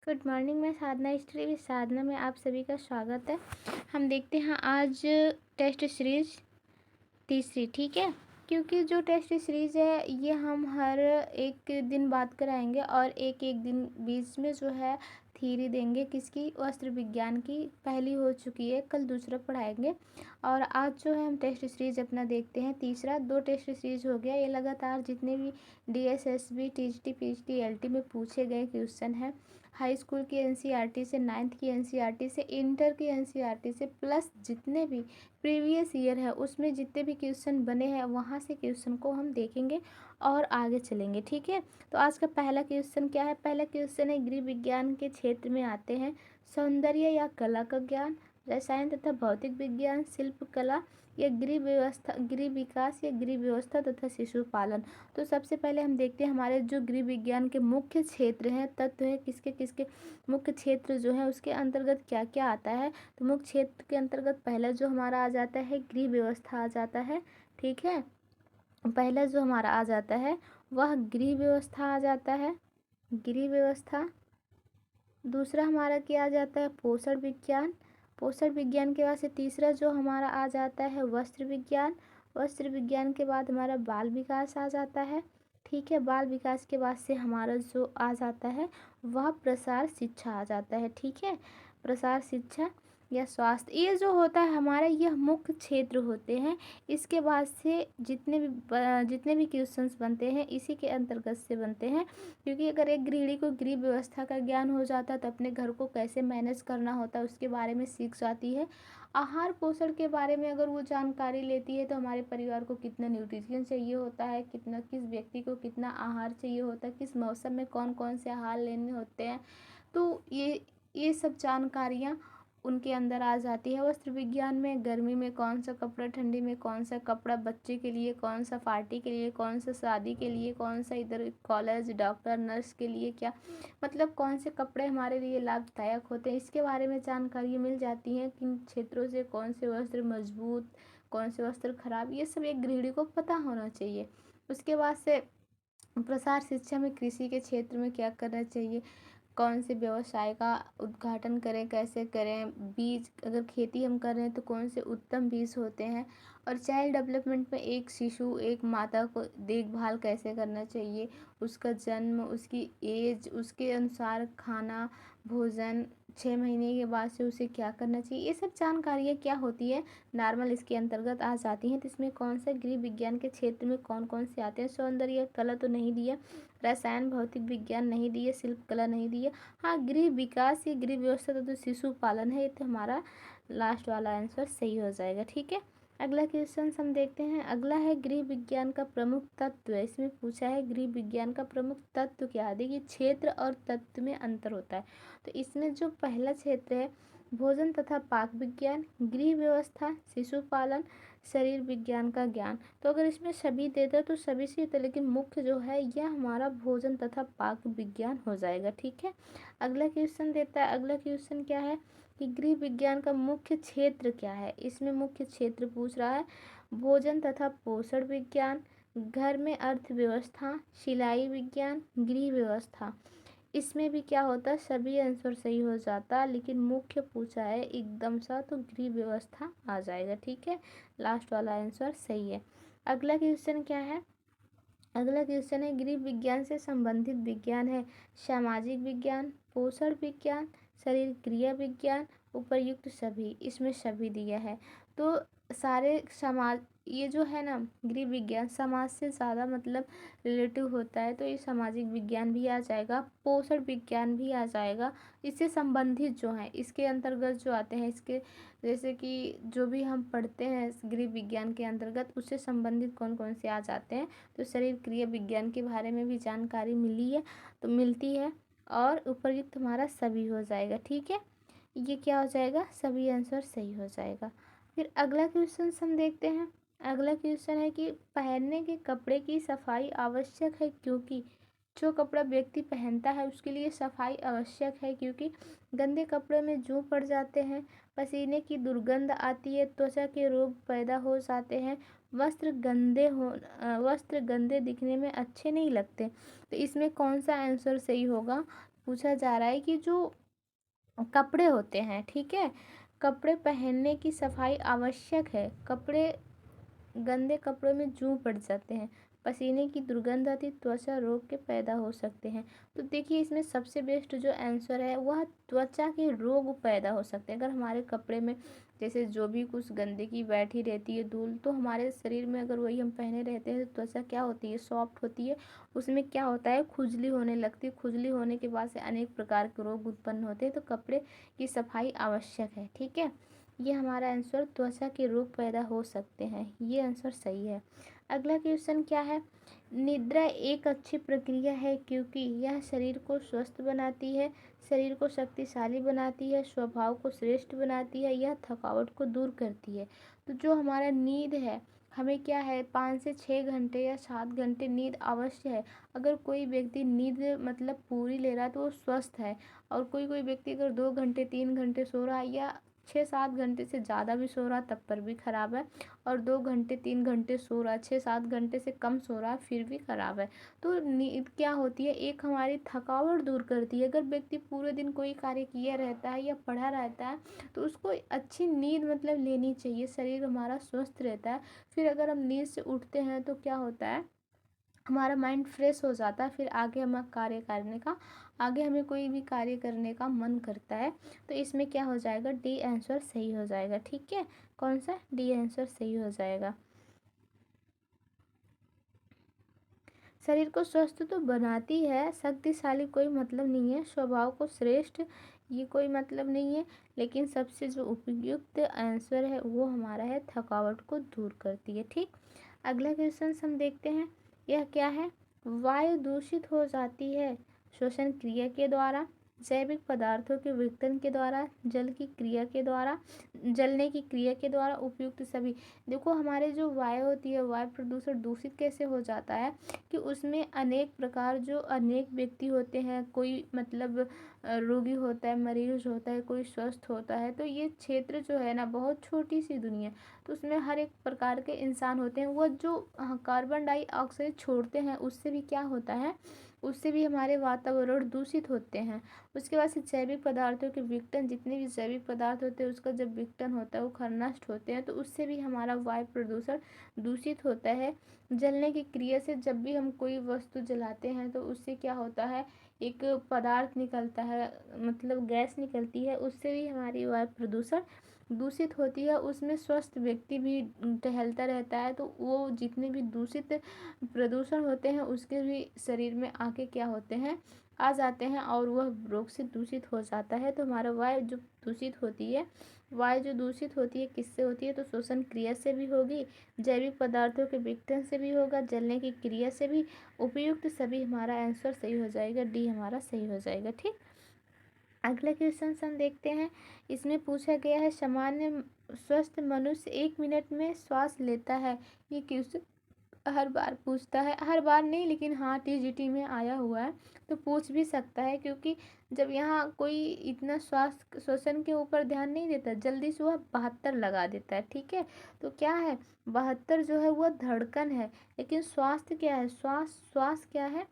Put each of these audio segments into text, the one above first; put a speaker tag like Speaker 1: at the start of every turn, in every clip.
Speaker 1: Good morning. मैं साधना study साधना में आप सभी का स्वागत है। हम देखते हैं आज टेस्ट सीरीज तीसरी, ठीक है। क्योंकि जो टेस्ट सीरीज है ये हम हर एक दिन बात कराएंगे और एक एक दिन बीच में जो है थ्योरी देंगे। किसकी? वस्त्र विज्ञान की। पहली हो चुकी है, कल दूसरा पढ़ाएंगे। और आज जो है हम टेस्ट सीरीज अपना देखते हैं तीसरा। 2 टेस्ट सीरीज हो गया। ये लगातार जितने भी DSSB TGT PGT LT में पूछे गए क्वेश्चन हैं, हाई स्कूल की NCERT से, 9th की NCERT से, इंटर की NCERT से, प्लस जितने भी प्रीवियस ईयर है उसमें जितने भी क्वेश्चन बने हैं वहाँ से क्वेश्चन को हम देखेंगे और आगे चलेंगे, ठीक है। तो आज का पहला क्वेश्चन क्या है? पहला क्वेश्चन है, गृह विज्ञान के क्षेत्र में आते हैं सौंदर्य या कला का ज्ञान, रसायन तथा भौतिक विज्ञान, शिल्प कला या गृह व्यवस्था, गृह विकास या गृह व्यवस्था तथा शिशु पालन। तो सबसे पहले हम देखते हैं हमारे जो गृह विज्ञान के मुख्य क्षेत्र हैं, तत्व है, किसके किसके मुख्य क्षेत्र जो है उसके अंतर्गत क्या क्या आता है। तो मुख्य क्षेत्र के अंतर्गत पहला जो हमारा आ जाता है गृह व्यवस्था आ जाता है, ठीक है। पहला जो हमारा आ जाता है वह गृह व्यवस्था आ जाता है, गृह व्यवस्था। दूसरा हमारा क्या आ जाता है? पोषण विज्ञान। पोषण विज्ञान के बाद से तीसरा जो हमारा आ जाता है वस्त्र विज्ञान। वस्त्र विज्ञान के बाद हमारा बाल विकास आ जाता है, ठीक है। बाल विकास के बाद से हमारा जो आ जाता है वह प्रसार शिक्षा आ जाता है, ठीक है। प्रसार शिक्षा या स्वास्थ्य, ये जो होता है हमारा यह मुख्य क्षेत्र होते हैं। इसके बाद से जितने भी क्वेश्चंस बनते हैं इसी के अंतर्गत से बनते हैं। क्योंकि अगर एक गृहिणी को गृह व्यवस्था का ज्ञान हो जाता है तो अपने घर को कैसे मैनेज करना होता है उसके बारे में सीख जाती है। आहार पोषण के बारे में अगर वो जानकारी लेती है तो हमारे परिवार को कितना न्यूट्रिशन चाहिए होता है, कितना किस व्यक्ति को कितना आहार चाहिए होता है, किस मौसम में कौन कौन से आहार लेने होते हैं, तो ये सब जानकारियाँ उनके अंदर आ जाती है। वस्त्र विज्ञान में गर्मी में कौन सा कपड़ा, ठंडी में कौन सा कपड़ा, बच्चे के लिए कौन सा, पार्टी के लिए कौन सा, शादी के लिए कौन सा, इधर कॉलेज डॉक्टर नर्स के लिए क्या, मतलब कौन से कपड़े हमारे लिए लाभदायक होते हैं, इसके बारे में जानकारी मिल जाती है। किन क्षेत्रों से कौन से वस्त्र मजबूत, कौन से वस्त्र खराब, ये सब एक गृहिणी को पता होना चाहिए। उसके बाद से प्रसार शिक्षा में कृषि के क्षेत्र में क्या करना चाहिए, कौन से व्यवसाय का उद्घाटन करें, कैसे करें, बीज अगर खेती हम कर रहे हैं तो कौन से उत्तम बीज होते हैं, और चाइल्ड डेवलपमेंट में एक शिशु, एक माता को देखभाल कैसे करना चाहिए, उसका जन्म, उसकी एज, उसके अनुसार खाना भोजन, 6 महीने के बाद से उसे क्या करना चाहिए, ये सब जानकारियाँ क्या होती है नॉर्मल इसके अंतर्गत आ जाती हैं। तो इसमें कौन सा गृह विज्ञान के क्षेत्र में कौन कौन से आते हैं? सौंदर्य कला तो नहीं दिया, रसायन भौतिक विज्ञान नहीं दिए, शिल्प कला नहीं दिए। हाँ, गृह विकास या गृह व्यवस्था तो शिशु पालन है, ये तो हमारा लास्ट वाला आंसर सही हो जाएगा, ठीक है। अगला क्वेश्चन हम देखते हैं। अगला है गृह विज्ञान का प्रमुख तत्व है। इसमें पूछा है गृह विज्ञान का प्रमुख तत्व क्या है। देखिए, क्षेत्र और तत्व में अंतर होता है। तो इसमें जो पहला क्षेत्र है भोजन तथा पाक विज्ञान, गृह व्यवस्था, शिशु पालन, शरीर विज्ञान का ज्ञान। तो अगर इसमें सभी देता तो सभी से होता, लेकिन मुख्य जो है यह हमारा भोजन तथा पाक विज्ञान हो जाएगा, ठीक है। अगला क्वेश्चन देता है। अगला क्वेश्चन क्या है कि गृह विज्ञान का मुख्य क्षेत्र क्या है। इसमें मुख्य क्षेत्र पूछ रहा है भोजन तथा पोषण विज्ञान, घर में अर्थव्यवस्था, सिलाई विज्ञान, गृह व्यवस्था। इसमें भी क्या होता है सभी आंसर सही हो जाता, लेकिन मुख्य पूछा है एकदम सा तो गृह व्यवस्था आ जाएगा, ठीक है। लास्ट वाला आंसर सही है। अगला क्वेश्चन क्या है? अगला क्वेश्चन है गृह विज्ञान से संबंधित विज्ञान है सामाजिक विज्ञान, पोषण विज्ञान, शरीर क्रिया विज्ञान, उपर्युक्त सभी। इसमें सभी दिया है। तो सारे समाज, ये जो है ना गृह विज्ञान समाज से ज़्यादा मतलब रिलेटिव होता है, तो ये सामाजिक विज्ञान भी आ जाएगा, पोषण विज्ञान भी आ जाएगा। इससे संबंधित जो है इसके अंतर्गत जो आते हैं, इसके जैसे कि जो भी हम पढ़ते हैं इस गृह विज्ञान के अंतर्गत उससे संबंधित कौन कौन से आ जाते हैं। तो शरीर क्रिया विज्ञान के बारे में भी जानकारी मिली है, तो मिलती है, और उपर्युक्त हमारा सभी हो जाएगा, ठीक है। ये क्या हो जाएगा? सभी आंसर सही हो जाएगा। फिर अगला क्वेश्चन हम देखते हैं। अगला क्वेश्चन है कि पहनने के कपड़े की सफाई आवश्यक है क्योंकि, जो कपड़ा व्यक्ति पहनता है उसके लिए सफाई आवश्यक है क्योंकि गंदे कपड़े में जू पड़ जाते हैं, पसीने की दुर्गंध आती है, त्वचा के रोग पैदा हो जाते हैं, वस्त्र गंदे दिखने में अच्छे नहीं लगते। तो इसमें कौन सा आंसर सही होगा? पूछा जा रहा है कि जो कपड़े होते हैं, ठीक है, कपड़े पहनने की सफाई आवश्यक है। कपड़े गंदे कपड़ों में जूं पड़ जाते हैं, पसीने की दुर्गंध आती, त्वचा रोग के पैदा हो सकते हैं। तो देखिए इसमें सबसे बेस्ट जो आंसर है वह त्वचा के रोग पैदा हो सकते हैं। अगर हमारे कपड़े में जैसे जो भी कुछ गंदगी बैठी रहती है, धूल, तो हमारे शरीर में अगर वही हम पहने रहते हैं तो त्वचा क्या होती है, सॉफ्ट होती है। उसमें क्या होता है, खुजली होने लगती है। खुजली होने के बाद से अनेक प्रकार के रोग उत्पन्न होते हैं। तो कपड़े की सफाई आवश्यक है, ठीक है। ये हमारा आंसर, त्वचा के रोग पैदा हो सकते हैं, ये आंसर सही है। अगला क्वेश्चन क्या है, निद्रा एक अच्छी प्रक्रिया है क्योंकि यह शरीर को स्वस्थ बनाती है, शरीर को शक्तिशाली बनाती है, स्वभाव को श्रेष्ठ बनाती है, यह थकावट को दूर करती है। तो जो हमारा नींद है, हमें क्या है 5 से 6 घंटे या 7 घंटे नींद अवश्य है। अगर कोई व्यक्ति नींद मतलब पूरी ले रहा है तो वो स्वस्थ है। और कोई कोई व्यक्ति अगर 2 घंटे 3 घंटे सो रहा है या 6-7 घंटे से ज़्यादा भी सो रहा तब पर भी खराब है। और 2 घंटे 3 घंटे सो रहा, 6-7 घंटे से कम सो रहा फिर भी खराब है। तो नींद क्या होती है, एक हमारी थकावट दूर करती है। अगर व्यक्ति पूरे दिन कोई कार्य किया रहता है या पढ़ा रहता है तो उसको अच्छी नींद मतलब लेनी चाहिए, शरीर हमारा स्वस्थ रहता है। फिर अगर हम नींद से उठते हैं तो क्या होता है, हमारा माइंड फ्रेश हो जाता है। फिर आगे हमें कोई भी कार्य करने का मन करता है। तो इसमें क्या हो जाएगा, डी आंसर सही हो जाएगा, ठीक है। कौन सा, डी आंसर सही हो जाएगा। शरीर को स्वस्थ तो बनाती है, शक्तिशाली कोई मतलब नहीं है, स्वभाव को श्रेष्ठ ये कोई मतलब नहीं है, लेकिन सबसे जो उपयुक्त आंसर है वो हमारा है, थकावट को दूर करती है, ठीक। अगला क्वेश्चन हम देखते हैं, यह क्या है, वायु दूषित हो जाती है श्वसन क्रिया के द्वारा, जैविक पदार्थों के विघटन के द्वारा, जलने की क्रिया के द्वारा, उपयुक्त सभी। देखो हमारे जो वायु होती है, वायु प्रदूषण दूषित कैसे हो जाता है कि उसमें अनेक प्रकार जो अनेक व्यक्ति होते हैं, कोई मतलब रोगी होता है, मरीज होता है, कोई स्वस्थ होता है। तो ये क्षेत्र जो है ना बहुत छोटी सी दुनिया, तो उसमें हर एक प्रकार के इंसान होते हैं। वो जो कार्बन डाइऑक्साइड छोड़ते हैं उससे भी क्या होता है, उससे भी हमारे वातावरण दूषित होते हैं। उसके बाद से जैविक पदार्थों के विघटन, जितने भी जैविक पदार्थ होते हैं उसका जब विघटन होता है वो नष्ट होते हैं, तो उससे भी हमारा वायु प्रदूषण दूषित होता है। जलने की क्रिया से, जब भी हम कोई वस्तु जलाते हैं तो उससे क्या होता है, एक पदार्थ निकलता है, मतलब गैस निकलती है, उससे भी हमारी वायु प्रदूषण दूषित होती है। उसमें स्वस्थ व्यक्ति भी टहलता रहता है तो वो जितने भी दूषित प्रदूषण होते हैं उसके भी शरीर में आके क्या होते हैं, आ जाते हैं और वह रोग से दूषित हो जाता है। तो हमारा वायु जो दूषित होती है, वायु जो दूषित होती है किससे होती है, तो श्वसन क्रिया से भी होगी, जैविक पदार्थों के विघटन से भी होगा, जलने की क्रिया से भी, उपयुक्त सभी। हमारा आंसर सही हो जाएगा, डी हमारा सही हो जाएगा, ठीक। अगला क्वेश्चन हम देखते हैं, इसमें पूछा गया है, सामान्य स्वस्थ मनुष्य 1 मिनट में श्वास लेता है। ये क्वेश्चन हर बार पूछता है, हर बार नहीं लेकिन हाँ टीजीटी में आया हुआ है, तो पूछ भी सकता है। क्योंकि जब यहाँ कोई इतना श्वसन के ऊपर ध्यान नहीं देता, जल्दी से वह 72 लगा देता है, ठीक है। तो क्या है, 72 जो है वह धड़कन है, लेकिन स्वास्थ्य क्या है, श्वास क्या है,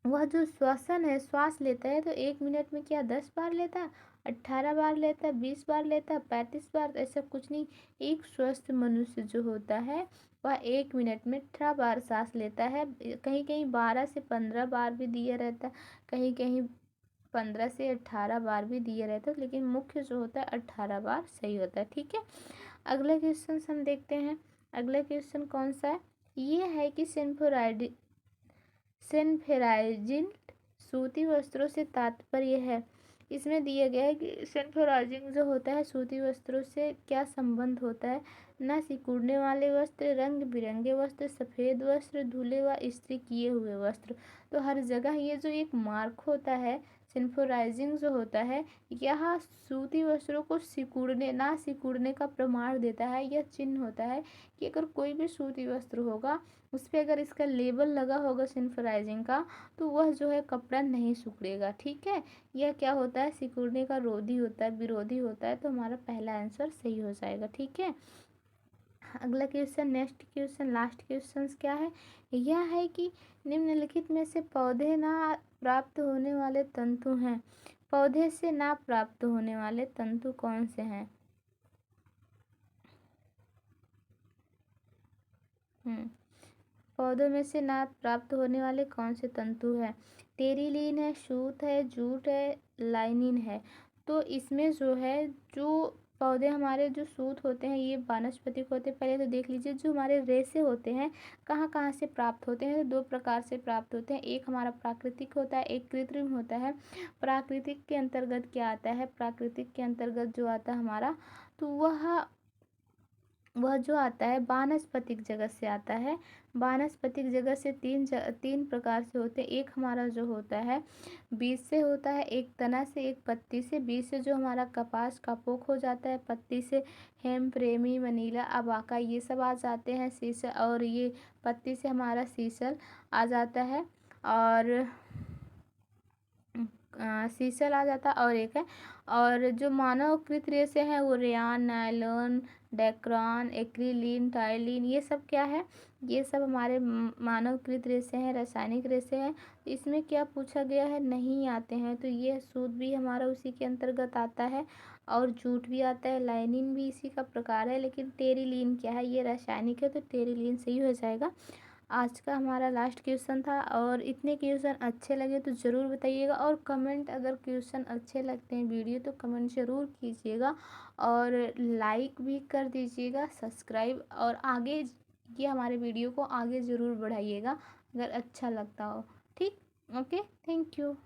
Speaker 1: वह जो श्वसन है, श्वास लेता है तो 1 मिनट में क्या 10 बार लेता है, 18 बार लेता है, 20 बार लेता है, 35 बार, ऐसा कुछ नहीं। एक स्वस्थ मनुष्य जो होता है वह 1 मिनट में 18 बार सांस लेता है। कहीं कहीं 12 से 15 बार भी दिया रहता है, कहीं कहीं 15 से 18 बार भी दिया रहता है, लेकिन मुख्य जो होता है 18 बार सही होता है, ठीक है। अगला क्वेश्चन हम देखते हैं, अगला क्वेश्चन कौन सा है, ये है कि सेनफेराइजिन सूती वस्त्रों से तात्पर्य है। इसमें दिया गया है कि सेनफेराइजिन जो होता है सूती वस्त्रों से क्या संबंध होता है, न सिकुड़ने वाले वस्त्र, रंग बिरंगे वस्त्र, सफ़ेद वस्त्र, धुले व इस्त्री किए हुए वस्त्र। तो हर जगह ये जो एक मार्क होता है, सेनफोराइजिंग जो होता है, यह सूती वस्त्रों को सिकुड़ने का प्रमाण देता है। यह चिन्ह होता है कि अगर कोई भी सूती वस्त्र होगा उस पर अगर इसका लेबल लगा होगा सेनफोराइजिंग का, तो वह जो है कपड़ा नहीं सिकुड़ेगा, ठीक है। यह क्या होता है, सिकुड़ने का रोधी होता है, विरोधी होता है। तो हमारा पहला आंसर सही हो जाएगा, ठीक है। अगला question, next question, last question क्या है? यह है कि निम्नलिखित में से पौधे ना प्राप्त होने वाले तंतु हैं। पौधे से ना प्राप्त होने वाले तंतु कौन से हैं? पौधों में से ना प्राप्त होने वाले कौन से तंतु है? टेरिलीन है, सूत है, जूट है, लाइनिन है। तो इसमें जो है, जो पौधे हमारे जो सूत होते हैं ये वानस्पतिक होते हैं। पहले तो देख लीजिए, जो हमारे रेशे होते हैं कहाँ कहाँ से प्राप्त होते हैं? तो दो प्रकार से प्राप्त होते हैं, एक हमारा प्राकृतिक होता है, एक कृत्रिम होता है। प्राकृतिक के अंतर्गत क्या आता है? प्राकृतिक के अंतर्गत जो आता है हमारा, तो वह जो आता है वानस्पतिक जगत से आता है। वानस्पतिक जगत से तीन प्रकार से होते हैं। एक हमारा जो होता है बीज से होता है, एक तना से, एक पत्ती से। बीज से जो हमारा कपास का पोक हो जाता है, पत्ती से हेम, प्रेमी, वनीला, अबाका ये सब आ जाते हैं सीसल, और ये पत्ती से हमारा सीसल आ जाता है, और सीसल आ जाता है। और एक है, और जो मानवकृत रेशे हैं वो रेयान, नायलॉन, डेक्रॉन, एक्रिलीन, टाइलिन, ये सब क्या है? ये सब हमारे मानवकृत रेशे हैं, रासायनिक रेशे हैं। इसमें क्या पूछा गया है? नहीं आते हैं। तो ये सूत भी हमारा उसी के अंतर्गत आता है, और जूट भी आता है, लाइनिन भी इसी का प्रकार है। लेकिन टेरिलीन क्या है? ये रासायनिक है, तो टेरिलीन सही हो जाएगा। आज का हमारा लास्ट क्वेश्चन था, और इतने क्वेश्चन अच्छे लगे तो ज़रूर बताइएगा, और कमेंट, अगर क्वेश्चन अच्छे लगते हैं वीडियो तो कमेंट ज़रूर कीजिएगा, और लाइक भी कर दीजिएगा, सब्सक्राइब, और आगे ये हमारे वीडियो को आगे ज़रूर बढ़ाइएगा अगर अच्छा लगता हो। ठीक, ओके, थैंक यू।